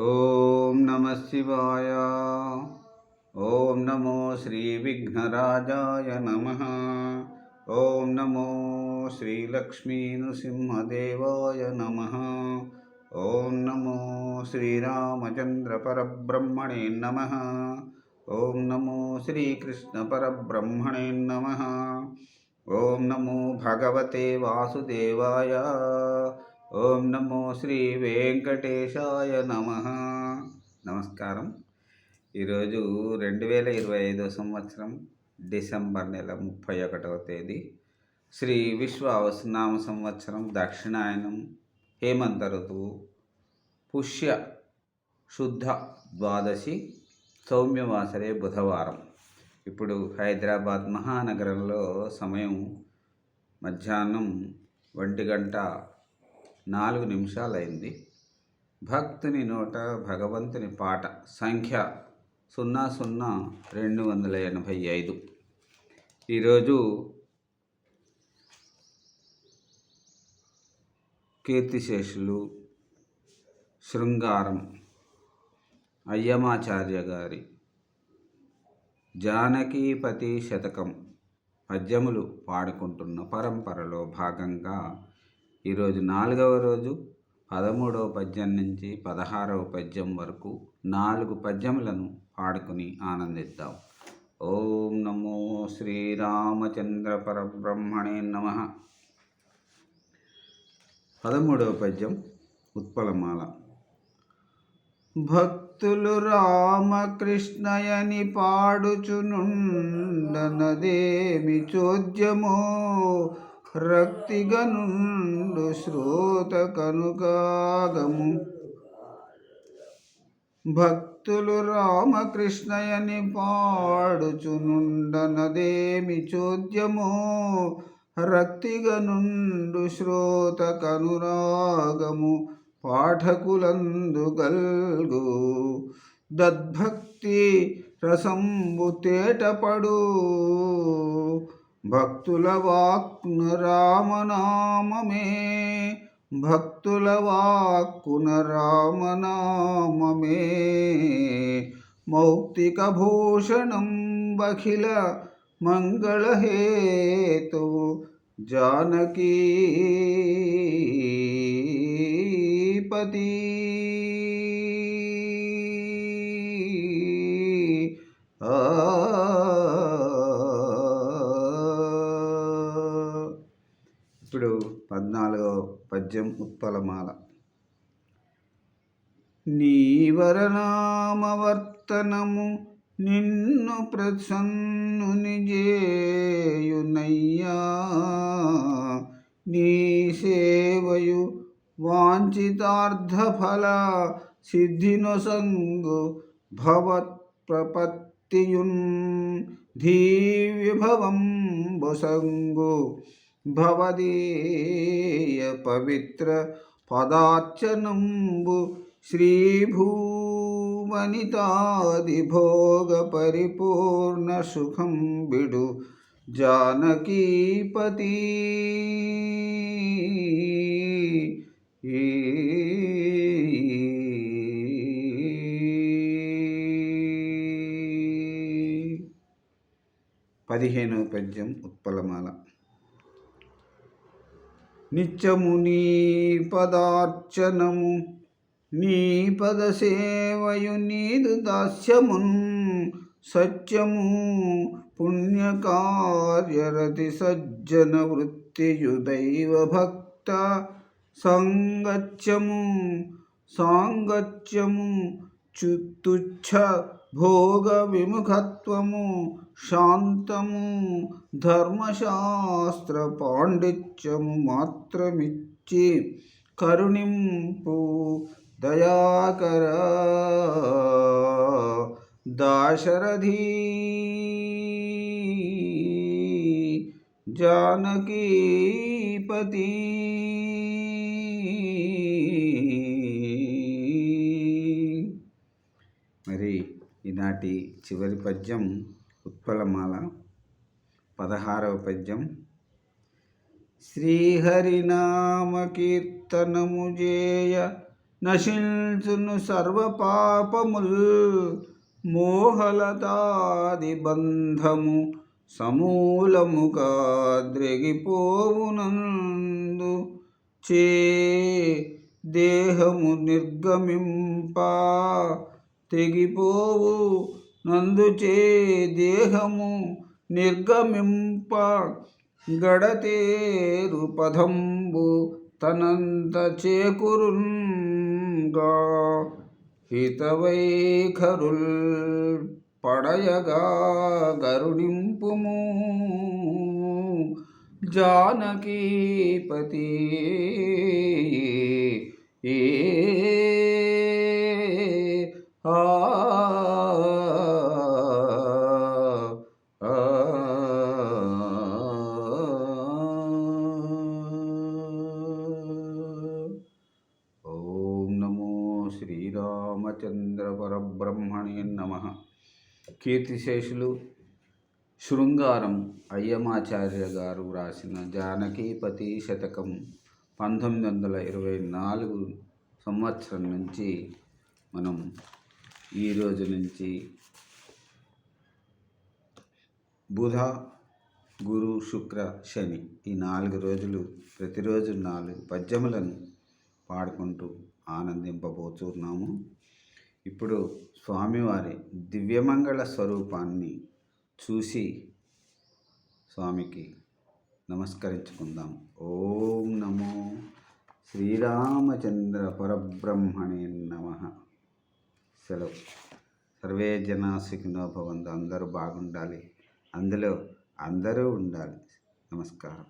ఓం నమ శివాయ. ఓం నమో శ్రీ విఘ్నరాజాయ నమ. ఓం నమో శ్రీ లక్ష్మీ నృసింహదేవాయ నమ. ఓం నమో శ్రీరామచంద్ర పరబ్రహ్మణే నమ. ఓం నమో శ్రీకృష్ణ పరబ్రహ్మణే నమ. ఓం నమో భగవతే వాసుదేవాయ. ఓం నమో శ్రీ వెంకటేశాయ నమ. నమస్కారం. ఈరోజు 2025 సంవత్సరం డిసెంబర్ నెల 31వ తేదీ, శ్రీ విశ్వావసునామ సంవత్సరం, దక్షిణాయనం, హేమంత ఋతువు, పుష్య శుద్ధ ద్వాదశి, సౌమ్యవాసరే, బుధవారం. ఇప్పుడు హైదరాబాద్ మహానగరంలో సమయం మధ్యాహ్నం 1:04 అయింది. భక్తుని నోట భగవంతుని పాట సంఖ్య 00285. ఈరోజు కీర్తిశేషులు శృంగారం అయ్యమాచార్య గారి జానకీపతి శతకం పద్యములు పాడుకుంటున్న పరంపరలో భాగంగా ఈరోజు 4వ రోజు 13వ పద్యం నుంచి 16వ పద్యం వరకు 4 పద్యములను పాడుకుని ఆనందిద్దాం. ఓం నమో శ్రీరామచంద్ర పరబ్రహ్మణే నమ. 13వ పద్యం ఉత్పలమాల. భక్తులు రామకృష్ణయని పాడుచునుండనదేమి చోద్యమో, రక్తిగనుండు శ్రోత కనుకాగము. భక్తులు రామకృష్ణయని పాడుచునుండనదేమి చోద్యమో, రక్తిగనుండు శ్రోత కనురాగము. పాఠకులందు గల్గు దద్భక్తి రసంబు తేటపడు, భక్తుల వాక్కున రామనామమే. భక్తుల వాక్కున రామనామమే మౌక్తిక భూషణం బఖిల మంగళహేతువు. జానకీపతి ఇప్పుడు 14వ పద్యం ఉత్పలమాల. నీవరనామవర్తనము నిన్ను ప్రసన్నుని జేయునయ్యా, నీ సేవయు వాంఛితార్థఫల సిద్ధినొసంగు. భవత్ ప్రపత్తియున్ ధీవిభవం బొసంగు. భవదీయ పవిత్ర పదార్చనంబు శ్రీభూవనితాది భోగ పరిపూర్ణ సుఖం బిడు. జానకీపతి పదిహేనవ పద్యం ఉత్పలమాల. నిత్యము నీ పదార్చనము, నీ పద సేవయు నీదు దాస్యమున్. సత్యము పుణ్యకార్యరతి సజ్జన వృత్తియు దైవ భక్త సాంగత్యము. సాంగత్యము తుచ్ఛ భోగ విముఖత్వము. శాంతము ధర్మశాస్త్ర పాండిత్యము మాత్రమిచ్చి. కరుణింపు దయాకర దాశరథి. జానకీపతి మరి ఈనాటి చివరి పద్యం ఉత్పలమాల 16వ పద్యం. శ్రీహరినామ కీర్తనము జేయ నశించును సర్వ పాపముల్ మోహలతాది బంధము సమూలముగా ద్రెగిపోవునందు చే దేహము నిర్గమింప తెగిపోవు నందుచే దేహము నిర్గమింప గడతేరు పదంబు తనంత చేకురుంగా హితవైఖరుల్ పడయగా గరుడింపుము జానకీపతి ఏ ఆ ఓం నమో శ్రీరామచంద్ర పరబ్రహ్మణే నమః. కీర్తిశేషులు శృంగారం అయ్యమాచార్య గారు వ్రాసిన జానకీపతి శతకం 1924 సంవత్సరం నుంచి మనం ఈరోజు నుంచి బుధ, గురు, శుక్ర, శని ఈ 4 రోజులు ప్రతిరోజు 4 పద్యములను పాడుకుంటూ ఆనందింపబోతున్నాము. ఇప్పుడు స్వామివారి దివ్యమంగళ స్వరూపాన్ని చూసి స్వామికి నమస్కరించుకుందాం. ఓం నమో శ్రీరామచంద్ర పరబ్రహ్మణే నమః. సెలవు. సర్వే జనా సుఖినో భవంతు. అందరూ బాగుండాలి, అందులో అందరూ ఉండాలి. నమస్కారం.